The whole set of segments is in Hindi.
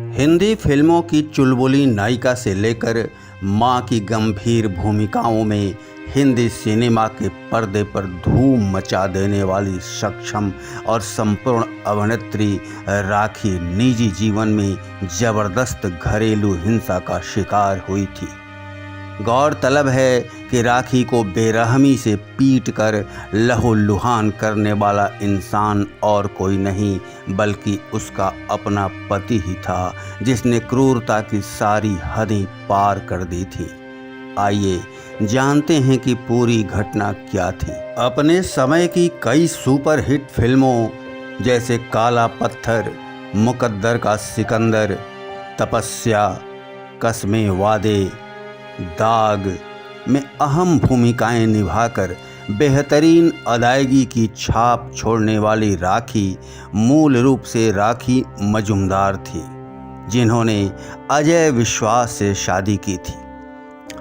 हिंदी फिल्मों की चुलबुली नायिका से लेकर मां की गंभीर भूमिकाओं में हिंदी सिनेमा के पर्दे पर धूम मचा देने वाली सक्षम और संपूर्ण अभिनेत्री राखी निजी जीवन में जबरदस्त घरेलू हिंसा का शिकार हुई थी। गौरतलब है कि राखी को बेरहमी से पीटकर लहूलुहान करने वाला इंसान और कोई नहीं बल्कि उसका अपना पति ही था, जिसने क्रूरता की सारी हदें पार कर दी थी। आइए जानते हैं कि पूरी घटना क्या थी। अपने समय की कई सुपरहिट फिल्मों जैसे काला पत्थर, मुकद्दर का सिकंदर, तपस्या, कसमें वादे, दाग में अहम भूमिकाएं निभाकर बेहतरीन अदायगी की छाप छोड़ने वाली राखी मूल रूप से राखी मजूमदार थी, जिन्होंने अजय विश्वास से शादी की थी।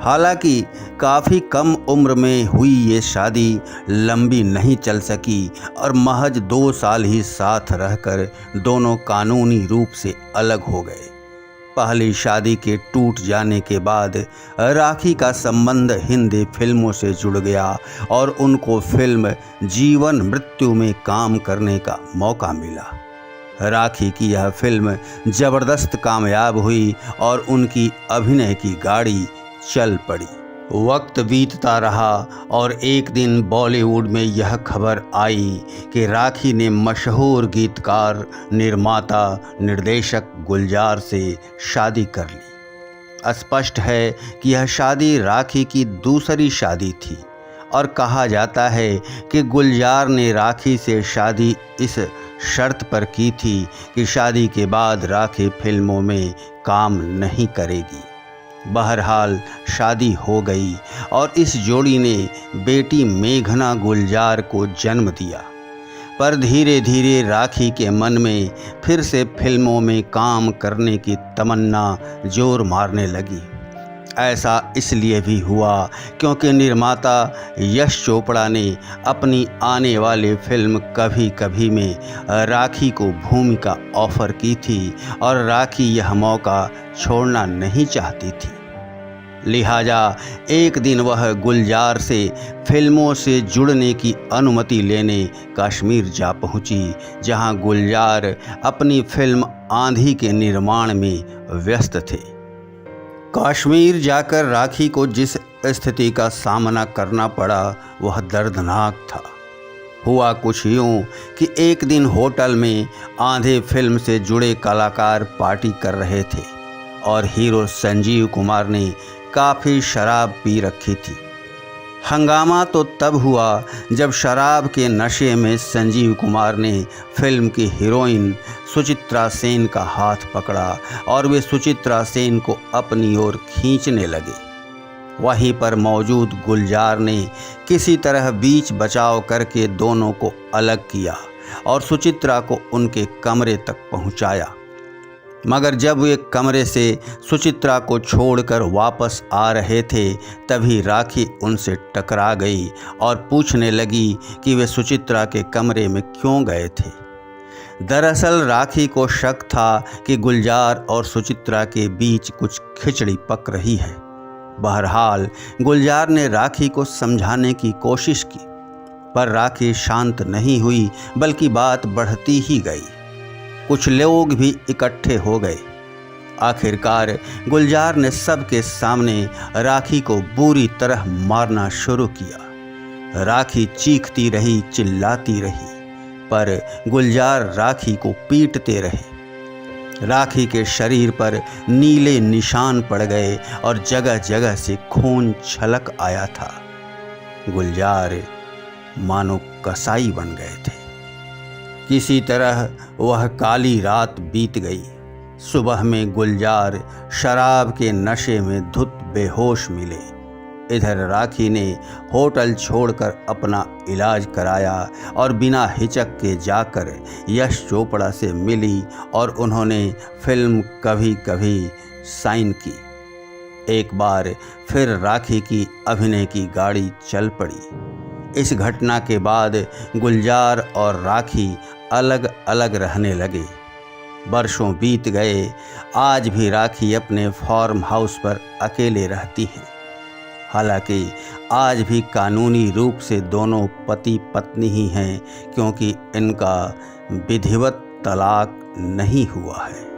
हालांकि काफ़ी कम उम्र में हुई ये शादी लंबी नहीं चल सकी और महज 2 साल ही साथ रहकर दोनों कानूनी रूप से अलग हो गए। पहली शादी के टूट जाने के बाद राखी का संबंध हिंदी फिल्मों से जुड़ गया और उनको फिल्म जीवन मृत्यु में काम करने का मौका मिला। राखी की यह फिल्म जबरदस्त कामयाब हुई और उनकी अभिनय की गाड़ी चल पड़ी। वक्त बीतता रहा और एक दिन बॉलीवुड में यह खबर आई कि राखी ने मशहूर गीतकार, निर्माता, निर्देशक गुलजार से शादी कर ली। स्पष्ट है कि यह शादी राखी की दूसरी शादी थी और कहा जाता है कि गुलजार ने राखी से शादी इस शर्त पर की थी कि शादी के बाद राखी फिल्मों में काम नहीं करेगी। बहरहाल शादी हो गई और इस जोड़ी ने बेटी मेघना गुलजार को जन्म दिया। पर धीरे धीरे राखी के मन में फिर से फिल्मों में काम करने की तमन्ना जोर मारने लगी। ऐसा इसलिए भी हुआ क्योंकि निर्माता यश चोपड़ा ने अपनी आने वाली फिल्म कभी कभी में राखी को भूमिका ऑफर की थी और राखी यह मौका छोड़ना नहीं चाहती थी। लिहाजा एक दिन वह गुलजार से फिल्मों से जुड़ने की अनुमति लेने कश्मीर जा पहुंची, जहां गुलजार अपनी फिल्म आंधी के निर्माण में व्यस्त थे। कश्मीर जाकर राखी को जिस स्थिति का सामना करना पड़ा वह दर्दनाक था। हुआ कुछ यूँ कि एक दिन होटल में आंधी फिल्म से जुड़े कलाकार पार्टी कर रहे थे और हीरो संजीव कुमार ने काफ़ी शराब पी रखी थी। हंगामा तो तब हुआ जब शराब के नशे में संजीव कुमार ने फिल्म की हीरोइन सुचित्रा सेन का हाथ पकड़ा और वे सुचित्रा सेन को अपनी ओर खींचने लगे। वहीं पर मौजूद गुलजार ने किसी तरह बीच बचाव करके दोनों को अलग किया और सुचित्रा को उनके कमरे तक पहुंचाया। मगर जब वे कमरे से सुचित्रा को छोड़कर वापस आ रहे थे तभी राखी उनसे टकरा गई और पूछने लगी कि वे सुचित्रा के कमरे में क्यों गए थे। दरअसल राखी को शक था कि गुलजार और सुचित्रा के बीच कुछ खिचड़ी पक रही है। बहरहाल गुलजार ने राखी को समझाने की कोशिश की, पर राखी शांत नहीं हुई बल्कि बात बढ़ती ही गई। कुछ लोग भी इकट्ठे हो गए। आखिरकार गुलजार ने सबके सामने राखी को बुरी तरह मारना शुरू किया। राखी चीखती रही, चिल्लाती रही, पर गुलजार राखी को पीटते रहे। राखी के शरीर पर नीले निशान पड़ गए और जगह जगह से खून छलक आया था। गुलजार मानो कसाई बन गए थे। किसी तरह वह काली रात बीत गई। सुबह में गुलजार शराब के नशे में धुत बेहोश मिले। इधर राखी ने होटल छोड़कर अपना इलाज कराया और बिना हिचक के जाकर यश चोपड़ा से मिली और उन्होंने फिल्म कभी कभी साइन की। एक बार फिर राखी की अभिनय की गाड़ी चल पड़ी। इस घटना के बाद गुलजार और राखी अलग अलग रहने लगे। वर्षों बीत गए, आज भी राखी अपने फार्म हाउस पर अकेले रहती है। हालांकि आज भी कानूनी रूप से दोनों पति पत्नी ही हैं, क्योंकि इनका विधिवत तलाक नहीं हुआ है।